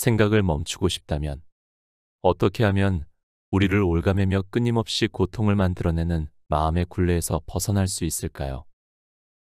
생각을 멈추고 싶다면 어떻게 하면 우리를 올가매며 끊임없이 고통을 만들어내는 마음의 굴레에서 벗어날 수 있을까요?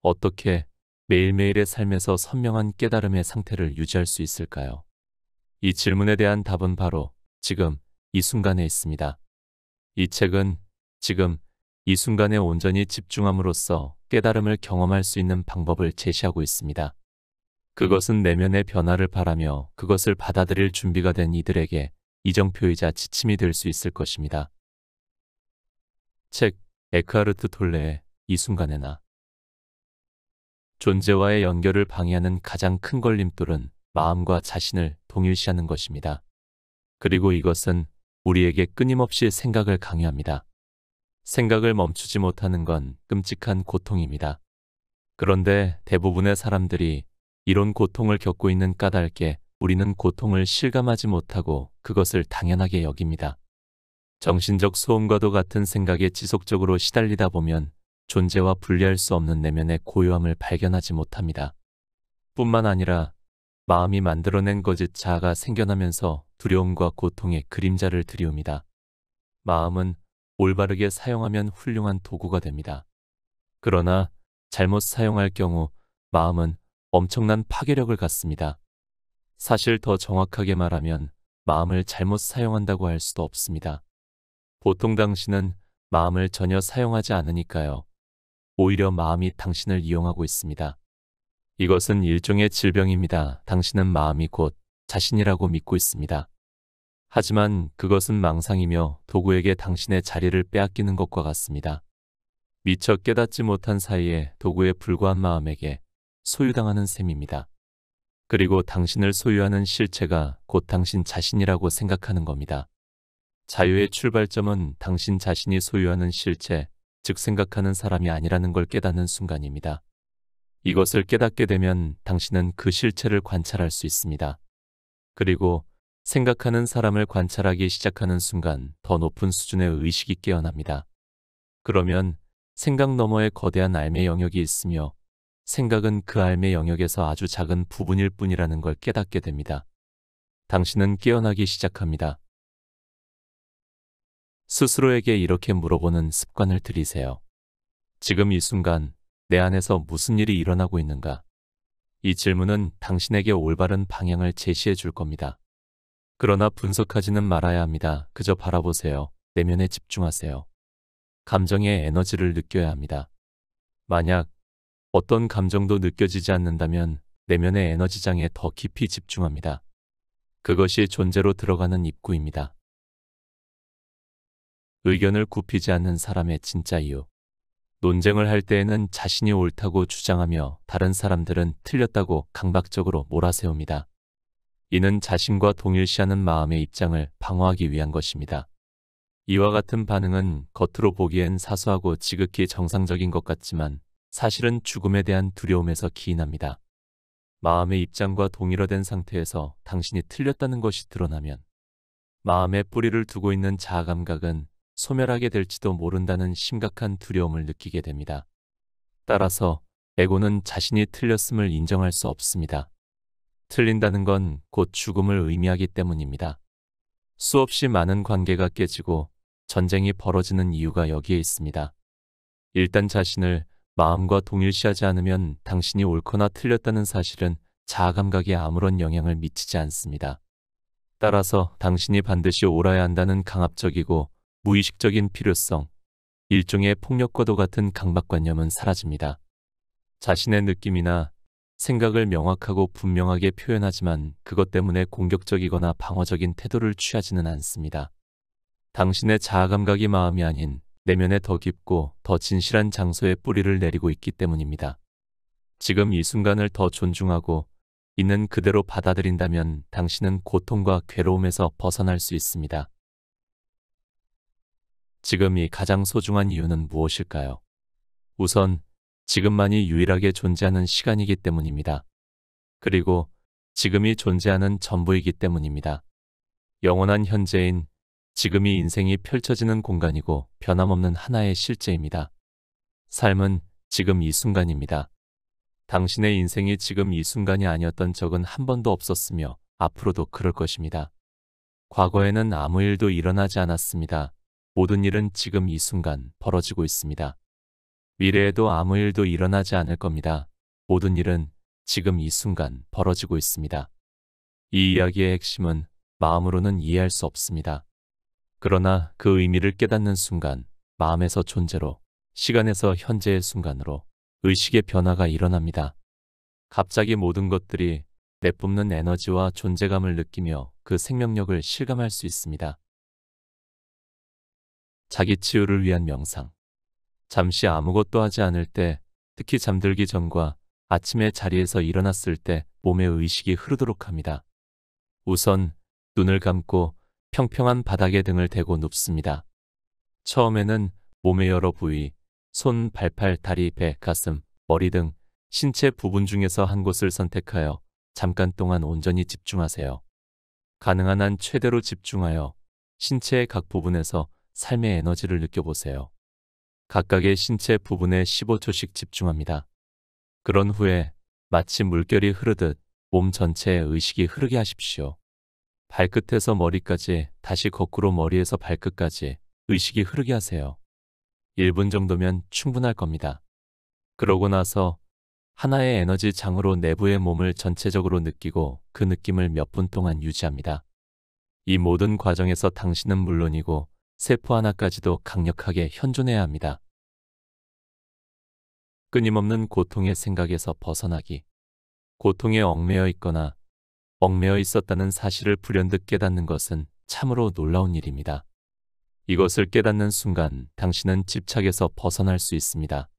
어떻게 매일매일의 삶에서 선명한 깨달음의 상태를 유지할 수 있을까요? 이 질문에 대한 답은 바로 지금 이 순간에 있습니다. 이 책은 지금 이 순간에 온전히 집중함으로써 깨달음을 경험할 수 있는 방법을 제시하고 있습니다. 그것은 내면의 변화를 바라며 그것을 받아들일 준비가 된 이들에게 이정표이자 지침이 될 수 있을 것입니다. 책 에크하르트 톨레의 이 순간의 나. 존재와의 연결을 방해하는 가장 큰 걸림돌은 마음과 자신을 동일시하는 것입니다. 그리고 이것은 우리에게 끊임없이 생각을 강요합니다. 생각을 멈추지 못하는 건 끔찍한 고통입니다. 그런데 대부분의 사람들이 이런 고통을 겪고 있는 까닭에 우리는 고통을 실감하지 못하고 그것을 당연하게 여깁니다. 정신적 소음과도 같은 생각에 지속적으로 시달리다 보면 존재와 분리할 수 없는 내면의 고요함을 발견하지 못합니다. 뿐만 아니라 마음이 만들어낸 거짓 자아가 생겨나면서 두려움과 고통의 그림자를 들이웁니다. 마음은 올바르게 사용하면 훌륭한 도구가 됩니다. 그러나 잘못 사용할 경우 마음은 엄청난 파괴력을 갖습니다. 사실 더 정확하게 말하면 마음을 잘못 사용한다고 할 수도 없습니다. 보통 당신은 마음을 전혀 사용하지 않으니까요. 오히려 마음이 당신을 이용하고 있습니다. 이것은 일종의 질병입니다. 당신은 마음이 곧 자신이라고 믿고 있습니다. 하지만 그것은 망상이며 도구에게 당신의 자리를 빼앗기는 것과 같습니다. 미처 깨닫지 못한 사이에 도구에 불과한 마음에게 소유당하는 셈입니다. 그리고 당신을 소유하는 실체가 곧 당신 자신이라고 생각하는 겁니다. 자유의 출발점은 당신 자신이 소유하는 실체, 즉 생각하는 사람이 아니라는 걸 깨닫는 순간입니다. 이것을 깨닫게 되면 당신은 그 실체를 관찰할 수 있습니다. 그리고 생각하는 사람을 관찰하기 시작하는 순간 더 높은 수준의 의식이 깨어납니다. 그러면 생각 너머에 거대한 알매 영역이 있으며 생각은 그 알매 영역에서 아주 작은 부분일 뿐이라는 걸 깨닫게 됩니다. 당신은 깨어나기 시작합니다. 스스로에게 이렇게 물어보는 습관을 들이세요. 지금 이 순간 내 안에서 무슨 일이 일어나고 있는가? 이 질문은 당신에게 올바른 방향을 제시해 줄 겁니다. 그러나 분석하지는 말아야 합니다. 그저 바라보세요. 내면에 집중하세요. 감정의 에너지를 느껴야 합니다. 만약 어떤 감정도 느껴지지 않는다면 내면의 에너지장에 더 깊이 집중합니다. 그것이 존재로 들어가는 입구입니다. 의견을 굽히지 않는 사람의 진짜 이유. 논쟁을 할 때에는 자신이 옳다고 주장하며 다른 사람들은 틀렸다고 강박적으로 몰아세웁니다. 이는 자신과 동일시하는 마음의 입장을 방어하기 위한 것입니다. 이와 같은 반응은 겉으로 보기엔 사소하고 지극히 정상적인 것 같지만 사실은 죽음에 대한 두려움에서 기인합니다. 마음의 입장과 동일화된 상태에서 당신이 틀렸다는 것이 드러나면 마음에 뿌리를 두고 있는 자아 감각은 소멸하게 될지도 모른다는 심각한 두려움을 느끼게 됩니다. 따라서 에고는 자신이 틀렸음을 인정할 수 없습니다. 틀린다는 건 곧 죽음을 의미하기 때문입니다. 수없이 많은 관계가 깨지고 전쟁이 벌어지는 이유가 여기에 있습니다. 일단 자신을 마음과 동일시하지 않으면 당신이 옳거나 틀렸다는 사실은 자아 감각에 아무런 영향을 미치지 않습니다. 따라서 당신이 반드시 옳아야 한다는 강압적이고 무의식적인 필요성, 일종의 폭력과도 같은 강박관념은 사라집니다. 자신의 느낌이나 생각을 명확하고 분명하게 표현하지만 그것 때문에 공격적이거나 방어적인 태도를 취하지는 않습니다. 당신의 자아 감각이 마음이 아닌 내면에 더 깊고 더 진실한 장소에 뿌리를 내리고 있기 때문입니다. 지금 이 순간을 더 존중하고 있는 그대로 받아들인다면 당신은 고통과 괴로움에서 벗어날 수 있습니다. 지금이 가장 소중한 이유는 무엇일까요? 우선 지금만이 유일하게 존재하는 시간이기 때문입니다. 그리고 지금이 존재하는 전부이기 때문입니다. 영원한 현재인 지금이 인생이 펼쳐지는 공간이고 변함없는 하나의 실제입니다. 삶은 지금 이 순간입니다. 당신의 인생이 지금 이 순간이 아니었던 적은 한 번도 없었으며 앞으로도 그럴 것입니다. 과거에는 아무 일도 일어나지 않았습니다. 모든 일은 지금 이 순간 벌어지고 있습니다. 미래에도 아무 일도 일어나지 않을 겁니다. 모든 일은 지금 이 순간 벌어지고 있습니다. 이 이야기의 핵심은 마음으로는 이해할 수 없습니다. 그러나 그 의미를 깨닫는 순간 마음에서 존재로, 시간에서 현재의 순간으로 의식의 변화가 일어납니다. 갑자기 모든 것들이 내뿜는 에너지와 존재감을 느끼며 그 생명력을 실감할 수 있습니다. 자기 치유를 위한 명상. 잠시 아무것도 하지 않을 때, 특히 잠들기 전과 아침에 자리에서 일어났을 때 몸의 의식이 흐르도록 합니다. 우선 눈을 감고 평평한 바닥에 등을 대고 눕습니다. 처음에는 몸의 여러 부위, 손, 발팔, 다리, 배, 가슴, 머리 등 신체 부분 중에서 한 곳을 선택하여 잠깐 동안 온전히 집중하세요. 가능한 한 최대로 집중하여 신체의 각 부분에서 삶의 에너지를 느껴보세요. 각각의 신체 부분에 15초씩 집중합니다. 그런 후에 마치 물결이 흐르듯 몸 전체에 의식이 흐르게 하십시오. 발끝에서 머리까지, 다시 거꾸로 머리에서 발끝까지 의식이 흐르게 하세요. 1분 정도면 충분할 겁니다. 그러고 나서 하나의 에너지 장으로 내부의 몸을 전체적으로 느끼고 그 느낌을 몇 분 동안 유지합니다. 이 모든 과정에서 당신은 물론이고 세포 하나까지도 강력하게 현존해야 합니다. 끊임없는 고통의 생각에서 벗어나기. 고통에 얽매여 있거나 얽매여 있었다는 사실을 불현듯 깨닫는 것은 참으로 놀라운 일입니다. 이것을 깨닫는 순간 당신은 집착에서 벗어날 수 있습니다.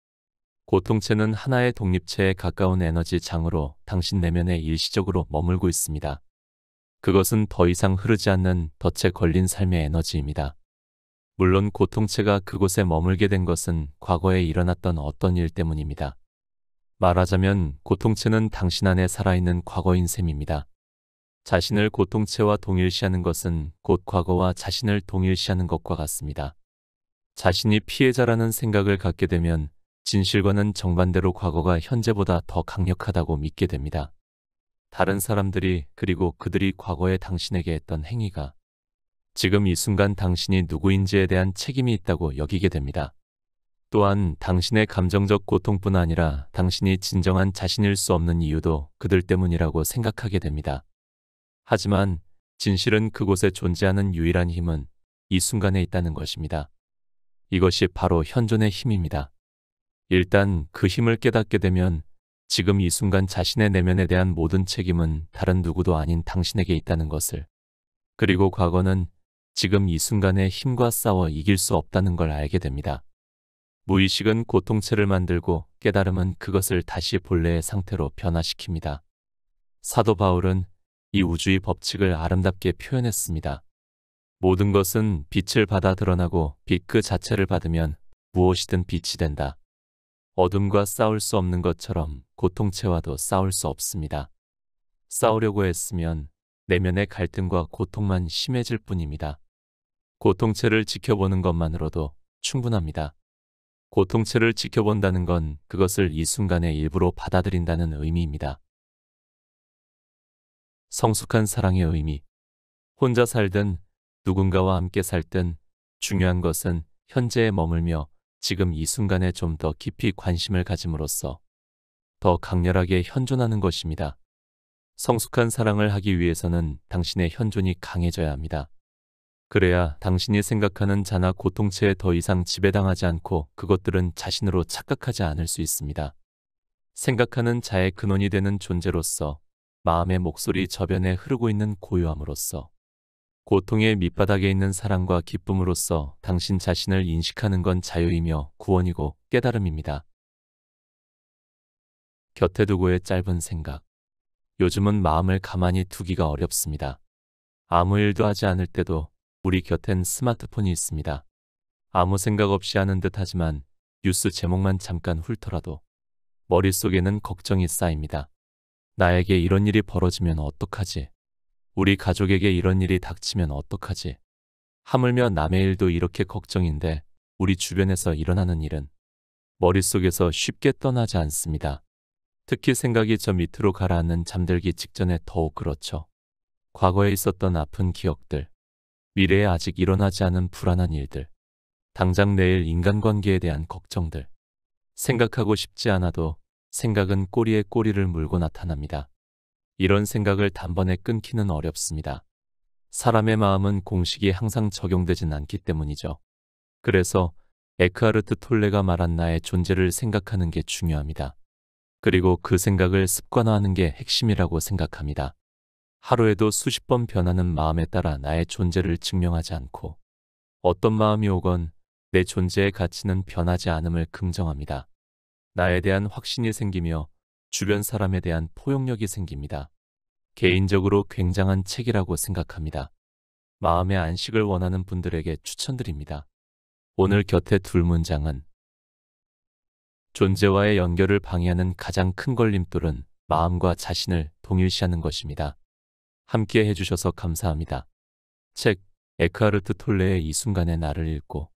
고통체는 하나의 독립체에 가까운 에너지 장으로 당신 내면에 일시적으로 머물고 있습니다. 그것은 더 이상 흐르지 않는 덫에 걸린 삶의 에너지입니다. 물론 고통체가 그곳에 머물게 된 것은 과거에 일어났던 어떤 일 때문입니다. 말하자면 고통체는 당신 안에 살아있는 과거인 셈입니다. 자신을 고통체와 동일시하는 것은 곧 과거와 자신을 동일시하는 것과 같습니다. 자신이 피해자라는 생각을 갖게 되면 진실과는 정반대로 과거가 현재보다 더 강력하다고 믿게 됩니다. 다른 사람들이, 그리고 그들이 과거에 당신에게 했던 행위가 지금 이 순간 당신이 누구인지에 대한 책임이 있다고 여기게 됩니다. 또한 당신의 감정적 고통뿐 아니라 당신이 진정한 자신일 수 없는 이유도 그들 때문이라고 생각하게 됩니다. 하지만 진실은 그곳에 존재하는 유일한 힘은 이 순간에 있다는 것입니다. 이것이 바로 현존의 힘입니다. 일단 그 힘을 깨닫게 되면 지금 이 순간 자신의 내면에 대한 모든 책임은 다른 누구도 아닌 당신에게 있다는 것을, 그리고 과거는 지금 이 순간의 힘과 싸워 이길 수 없다는 걸 알게 됩니다. 무의식은 고통체를 만들고 깨달음은 그것을 다시 본래의 상태로 변화시킵니다. 사도 바울은 이 우주의 법칙을 아름답게 표현했습니다. 모든 것은 빛을 받아 드러나고 빛 그 자체를 받으면 무엇이든 빛이 된다. 어둠과 싸울 수 없는 것처럼 고통체와도 싸울 수 없습니다. 싸우려고 했으면 내면의 갈등과 고통만 심해질 뿐입니다. 고통체를 지켜보는 것만으로도 충분합니다. 고통체를 지켜본다는 건 그것을 이 순간의 일부로 받아들인다는 의미입니다. 성숙한 사랑의 의미. 혼자 살든 누군가와 함께 살든 중요한 것은 현재에 머물며 지금 이 순간에 좀 더 깊이 관심을 가짐으로써 더 강렬하게 현존하는 것입니다. 성숙한 사랑을 하기 위해서는 당신의 현존이 강해져야 합니다. 그래야 당신이 생각하는 자나 고통체에 더 이상 지배당하지 않고 그것들은 자신으로 착각하지 않을 수 있습니다. 생각하는 자의 근원이 되는 존재로서 마음의 목소리 저변에 흐르고 있는 고요함으로써 고통의 밑바닥에 있는 사랑과 기쁨으로써 당신 자신을 인식하는 건 자유이며 구원이고 깨달음입니다. 곁에 두고의 짧은 생각. 요즘은 마음을 가만히 두기가 어렵습니다. 아무 일도 하지 않을 때도 우리 곁엔 스마트폰이 있습니다. 아무 생각 없이 하는 듯 하지만 뉴스 제목만 잠깐 훑더라도 머릿속에는 걱정이 쌓입니다. 나에게 이런 일이 벌어지면 어떡하지? 우리 가족에게 이런 일이 닥치면 어떡하지? 하물며 남의 일도 이렇게 걱정인데 우리 주변에서 일어나는 일은 머릿속에서 쉽게 떠나지 않습니다. 특히 생각이 저 밑으로 가라앉는 잠들기 직전에 더욱 그렇죠. 과거에 있었던 아픈 기억들, 미래에 아직 일어나지 않은 불안한 일들, 당장 내일 인간관계에 대한 걱정들. 생각하고 싶지 않아도 생각은 꼬리에 꼬리를 물고 나타납니다. 이런 생각을 단번에 끊기는 어렵습니다. 사람의 마음은 공식이 항상 적용되진 않기 때문이죠. 그래서 에크하르트 톨레가 말한 나의 존재를 생각하는 게 중요합니다. 그리고 그 생각을 습관화하는 게 핵심이라고 생각합니다. 하루에도 수십 번 변하는 마음에 따라 나의 존재를 증명하지 않고 어떤 마음이 오건 내 존재의 가치는 변하지 않음을 긍정합니다. 나에 대한 확신이 생기며 주변 사람에 대한 포용력이 생깁니다. 개인적으로 굉장한 책이라고 생각합니다. 마음의 안식을 원하는 분들에게 추천드립니다. 오늘 곁에 둘 문장은 존재와의 연결을 방해하는 가장 큰 걸림돌은 마음과 자신을 동일시하는 것입니다. 함께 해주셔서 감사합니다. 책 에크하르트 톨레의 이 순간의 나를 읽고